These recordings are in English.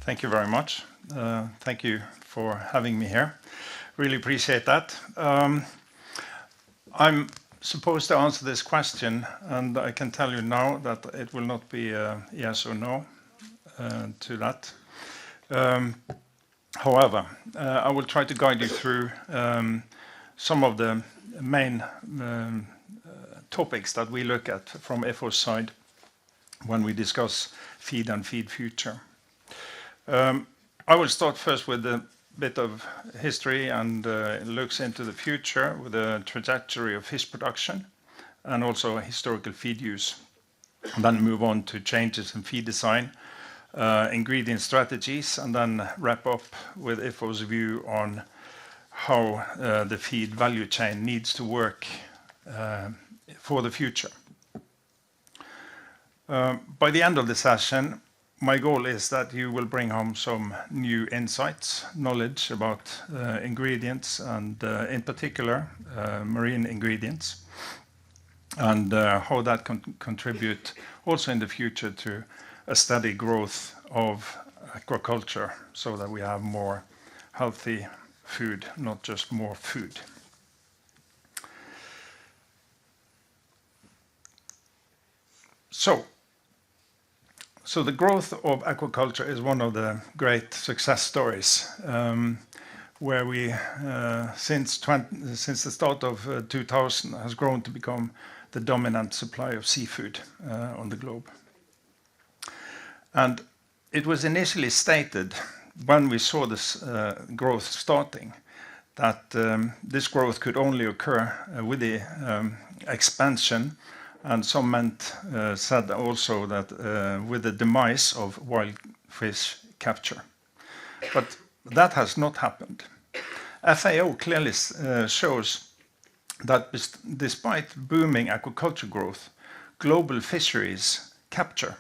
Thank you very much. Thank you for having me here. Really appreciate that. I'm supposed to answer this question, and I can tell you now that it will not be a yes or no to that. However, I will try to guide you through some of the main topics that we look at from IFFO's side when we discuss feed and feed future. I will start first with a bit of history and looks into the future with the trajectory of fish production and also historical feed use. And then move on to changes in feed design, ingredient strategies, and then wrap up with IFFO's view on how the feed value chain needs to work for the future. By the end of the session, my goal is that you will bring home some new insights, knowledge about ingredients and in particular marine ingredients, and how that can contribute also in the future to a steady growth of aquaculture so that we have more healthy food, not just more food. So the growth of aquaculture is one of the great success stories where we, since the start of 2000, has grown to become the dominant supply of seafood on the globe. And it was initially stated when we saw this growth starting that this growth could only occur with the expansion, and some said also that with the demise of wild fish capture. But that has not happened. FAO clearly shows that despite booming aquaculture growth, global fisheries capture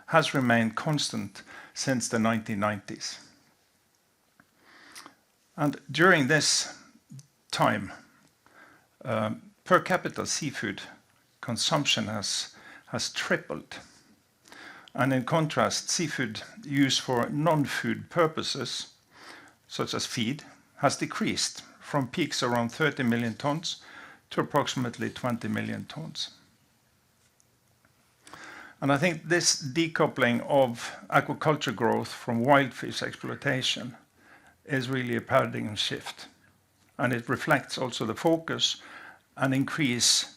has remained constant since the 1990s. And during this time, per capita seafood consumption has tripled. And in contrast, seafood used for non-food purposes, such as feed, has decreased from peaks around 30 million tons to approximately 20 million tons. And I think this decoupling of aquaculture growth from wild fish exploitation is really a paradigm shift. And it reflects also the focus and increase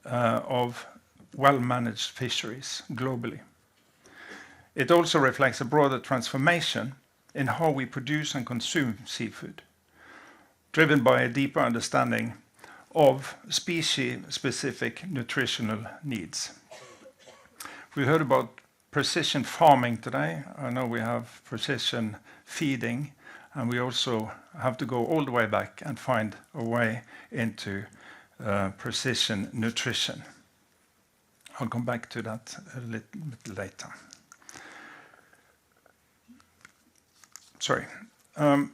of well-managed fisheries globally. It also reflects a broader transformation in how we produce and consume seafood, driven by a deeper understanding of species-specific nutritional needs. We heard about precision farming today. I know we have precision feeding, and we also have to go all the way back and find a way into precision nutrition. I'll come back to that a little bit later. Sorry. I'm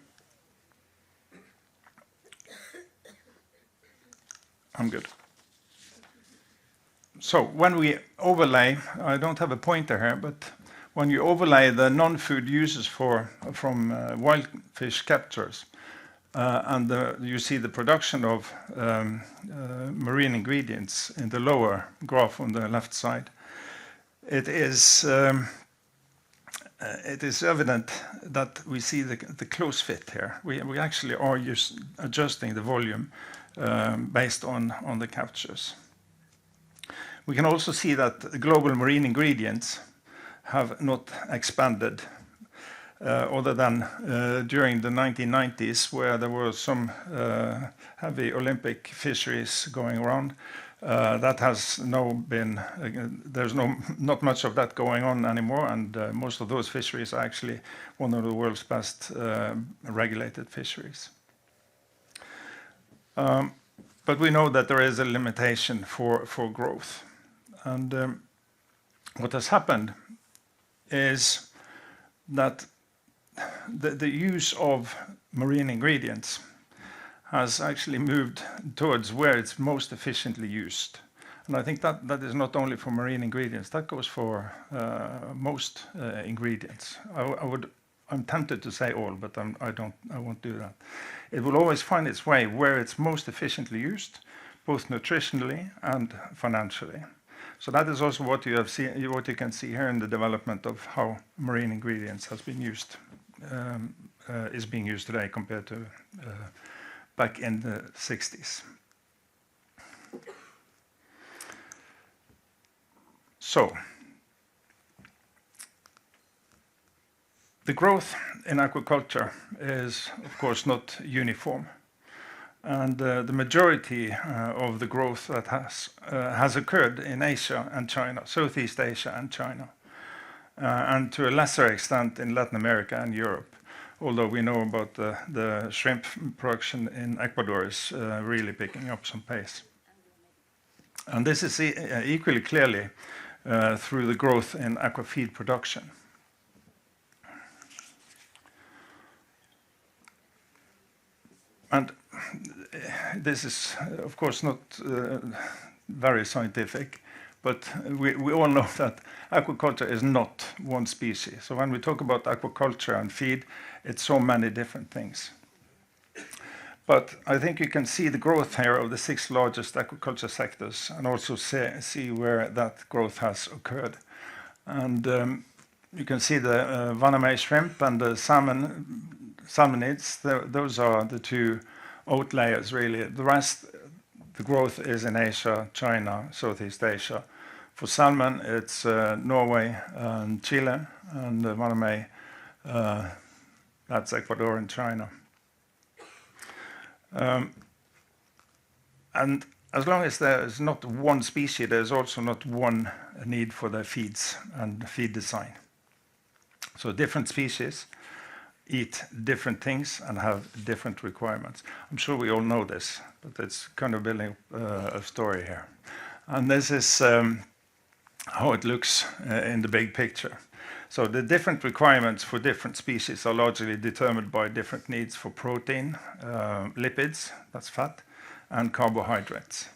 good. So when we overlay, I don't have a pointer here, but when you overlay the non-food uses from wild fish captures, and you see the production of marine ingredients in the lower graph on the left side, it is evident that we see the close fit here. We actually are adjusting the volume based on the captures. We can also see that global marine ingredients have not expanded other than during the 1990s, where there were some heavy Olympic fisheries going around. That has now been, there's not much of that going on anymore, and most of those fisheries are actually one of the world's best regulated fisheries. But we know that there is a limitation for growth. And what has happened is that the use of marine ingredients has actually moved towards where it's most efficiently used. And I think that is not only for marine ingredients, that goes for most ingredients. I would I'm tempted to say all, but I won't do that. It will always find its way where it's most efficiently used, both nutritionally and financially. So that is also what you can see here in the development of how marine ingredients has been used, is being used today compared to back in the 60s. So, the growth in aquaculture is, of course, not uniform. And the majority of the growth that has occurred in Asia and China, Southeast Asia and China, and to a lesser extent in Latin America and Europe, although we know about the shrimp production in Ecuador is really picking up some pace. And this is equally clearly through the growth in aquafeed production. And this is, of course, not very scientific, but we all know that aquaculture is not one species. So when we talk about aquaculture and feed, it's so many different things. But I think you can see the growth here of the 6 largest aquaculture sectors and also see where that growth has occurred. And you can see the Vanamei shrimp and the salmonids. Those are the 2 outliers, really. The rest, the growth is in Asia, China, Southeast Asia. For salmon, it's Norway and Chile, and Vanamei, that's Ecuador and China. And as long as there is not one species, there's also not one need for the feeds and feed design. So different species eat different things and have different requirements. I'm sure we all know this, but it's kind of building a story here. And this is how it looks in the big picture. So the different requirements for different species are largely determined by different needs for protein, lipids, that's fat, and carbohydrates.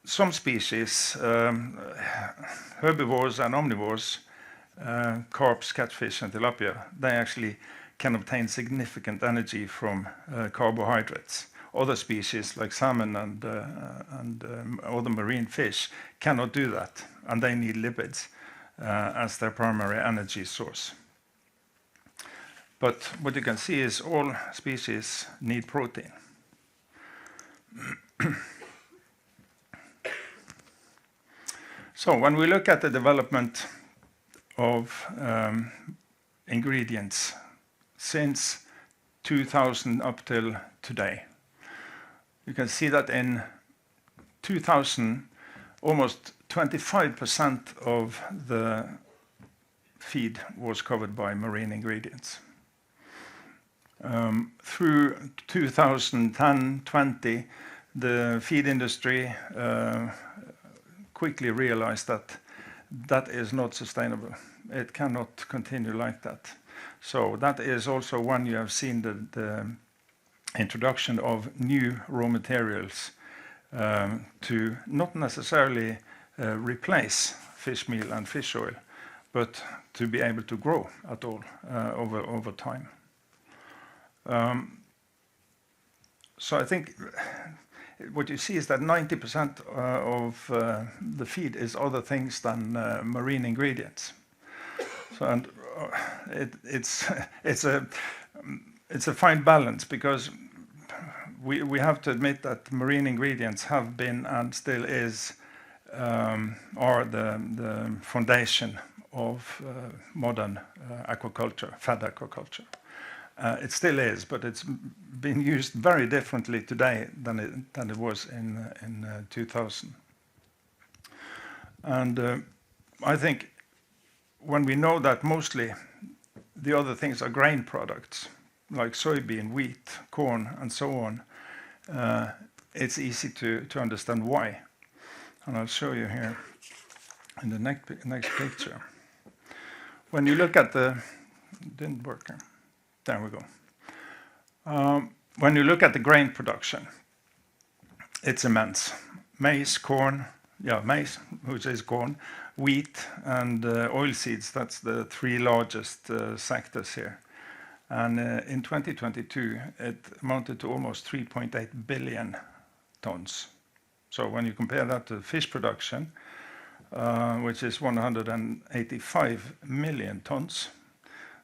Some species, herbivores and omnivores, carps, catfish, and tilapia, they actually can obtain significant energy from carbohydrates. Other species like salmon and other marine fish cannot do that, and they need lipids as their primary energy source. But what you can see is all species need protein. So when we look at the development of ingredients since 2000 up till today, you can see that in 2000, almost 25% of the feed was covered by marine ingredients. Through 2010-20, the feed industry quickly realized that that is not sustainable. It cannot continue like that. So that is also when you have seen the introduction of new raw materials to not necessarily replace fish meal and fish oil, but to be able to grow at all over time. So I think what you see is that 90% of the feed is other things than marine ingredients. So and it's a fine balance, because we have to admit that marine ingredients have been and still are the foundation of modern aquaculture, fed aquaculture. It still is, but it's being used very differently today than it was in 2000. And I think when we know that mostly the other things are grain products, like soybean, wheat, corn, and so on, it's easy to understand why. And I'll show you here in the next picture. When you look at didn't work here. There we go. When you look at the grain production, it's immense. Maize, corn, maize, which is corn, wheat and oilseeds. That's the three largest sectors here. And in 2022, it amounted to almost 3.8 billion tons. So when you compare that to fish production, which is 185 million tons,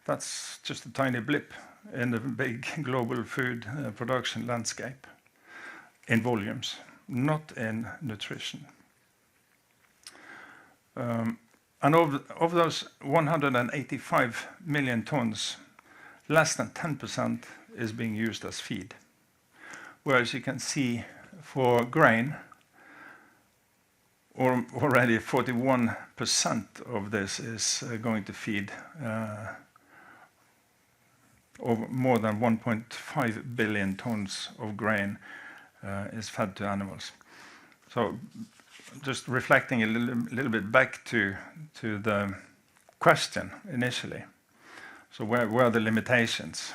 that's just a tiny blip in the big global food production landscape in volumes, not in nutrition. And of those 185 million tons, less than 10% is being used as feed. Whereas you can see for grain, already 41% of this is going to feed over more than 1.5 billion tons of grain is fed to animals. So just reflecting a little bit back to the question initially. So where are the limitations?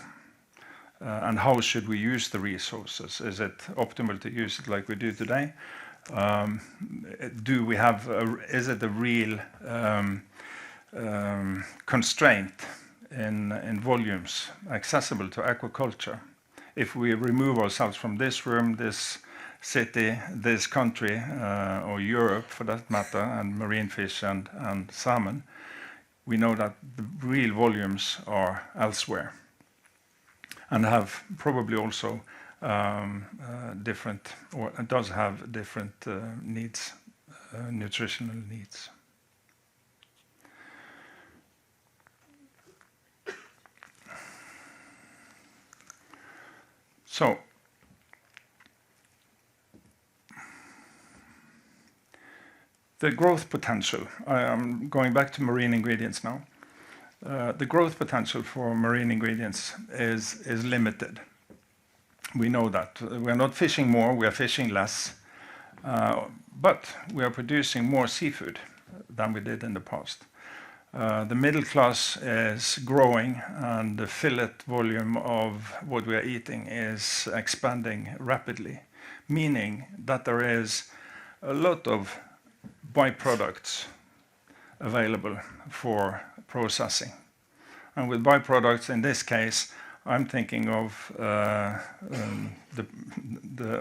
And how should we use the resources? Is it optimal to use it like we do today? Is it a real constraint in volumes accessible to aquaculture? If we remove ourselves from this room, this city, this country, or Europe for that matter, and marine fish and salmon, we know that the real volumes are elsewhere and have probably also different, or does have different needs, nutritional needs. So, the growth potential, I am going back to marine ingredients now. The growth potential for marine ingredients is limited. We know that. We are not fishing more, we are fishing less, but we are producing more seafood than we did in the past. The middle class is growing, and the fillet volume of what we are eating is expanding rapidly, meaning that there is a lot of byproducts available for processing. And with byproducts in this case, I'm thinking of the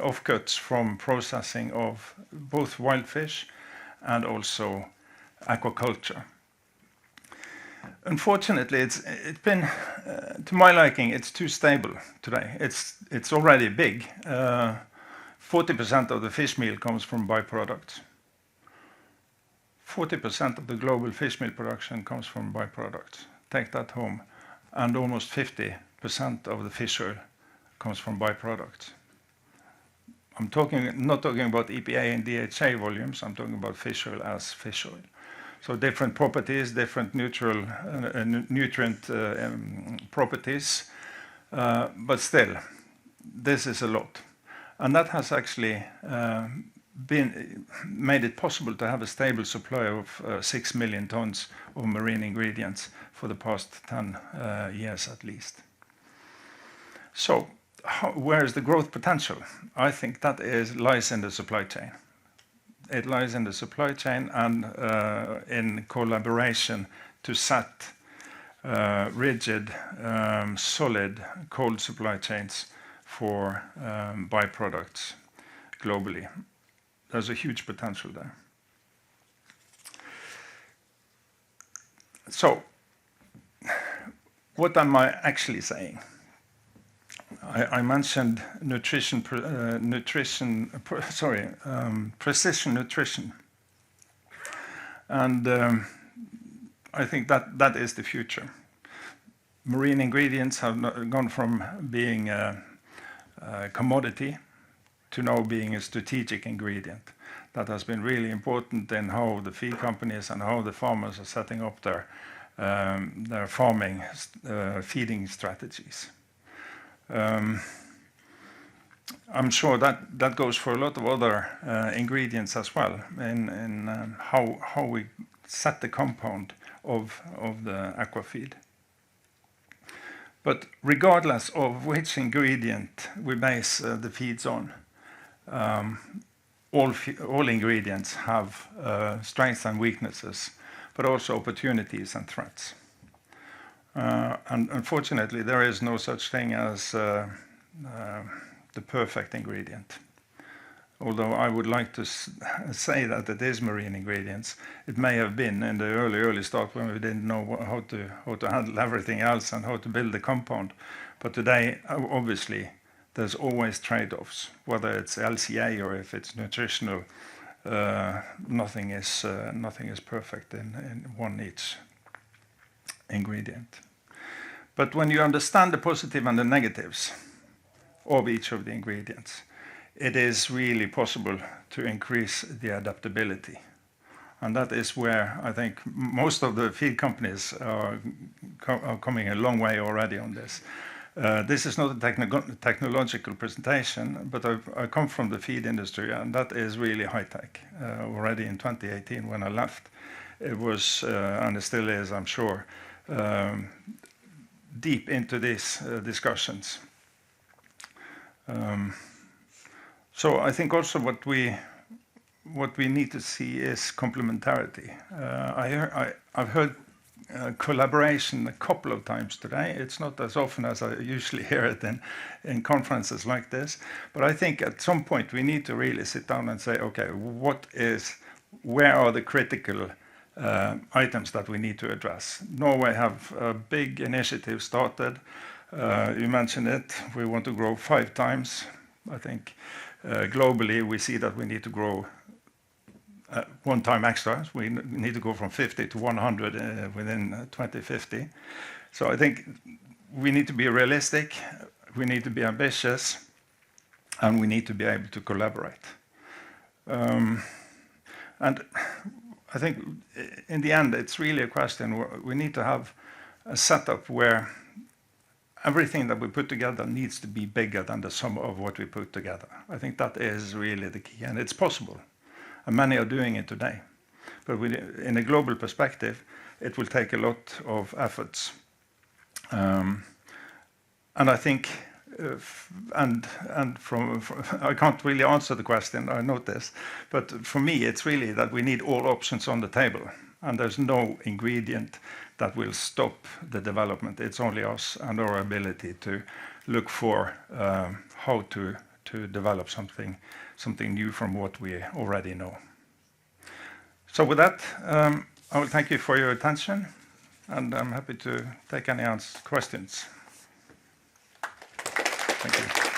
offcuts from processing of both wild fish and also aquaculture. Unfortunately, it's been, to my liking, it's too stable today. It's already big. 40% of the fish meal comes from byproducts. 40% of the global fish meal production comes from byproducts. Take that home. And almost 50% of the fish oil comes from byproducts. I'm not talking about EPA and DHA volumes, I'm talking about fish oil as fish oil. So different properties, different nutrient properties, but still, this is a lot. And that has actually made it possible to have a stable supply of 6 million tons of marine ingredients for the past 10 years at least. So where is the growth potential? I think that lies in the supply chain. It lies in the supply chain and in collaboration to set rigid, solid, cold supply chains for byproducts globally. There's a huge potential there. So, what am I actually saying? I mentioned precision nutrition, and I think that is the future. Marine ingredients have gone from being a commodity to now being a strategic ingredient. That has been really important in how the feed companies and how the farmers are setting up their farming feeding strategies. I'm sure that goes for a lot of other ingredients as well in how we set the compound of the aquafeed. But regardless of which ingredient we base the feeds on, all ingredients have strengths and weaknesses, but also opportunities and threats. And unfortunately, there is no such thing as the perfect ingredient. Although I would like to say that it is marine ingredients, it may have been in the early start when we didn't know how to handle everything else and how to build the compound. But today, obviously, there's always trade-offs, whether it's LCA or if it's nutritional. Nothing is perfect in one each ingredient. But when you understand the positive and the negatives of each of the ingredients, it is really possible to increase the adaptability. And that is where I think most of the feed companies are coming a long way already on this. This is not a technological presentation, but I come from the feed industry, and that is really high-tech. Already in 2018 when I left, it was, and it still is, I'm sure, deep into these discussions. So I think also what we need to see is complementarity. I've heard collaboration a couple of times today. It's not as often as I usually hear it in conferences like this. But I think at some point we need to really sit down and say, okay, where are the critical items that we need to address? Norway have a big initiative started. You mentioned it. We want to grow 5 times. I think globally we see that we need to grow 1 time extra. We need to go from 50 to 100 within 2050. So I think we need to be realistic, we need to be ambitious, and we need to be able to collaborate. And I think in the end, it's really a question. We need to have a setup where everything that we put together needs to be bigger than the sum of what we put together. I think that is really the key, and it's possible. And many are doing it today. But in a global perspective, it will take a lot of efforts. And I think, I can't really answer the question, I notice, but for me, it's really that we need all options on the table. And there's no ingredient that will stop the development. It's only us and our ability to look for how to develop something new from what we already know. So with that, I will thank you for your attention, and I'm happy to take any questions. Thank you.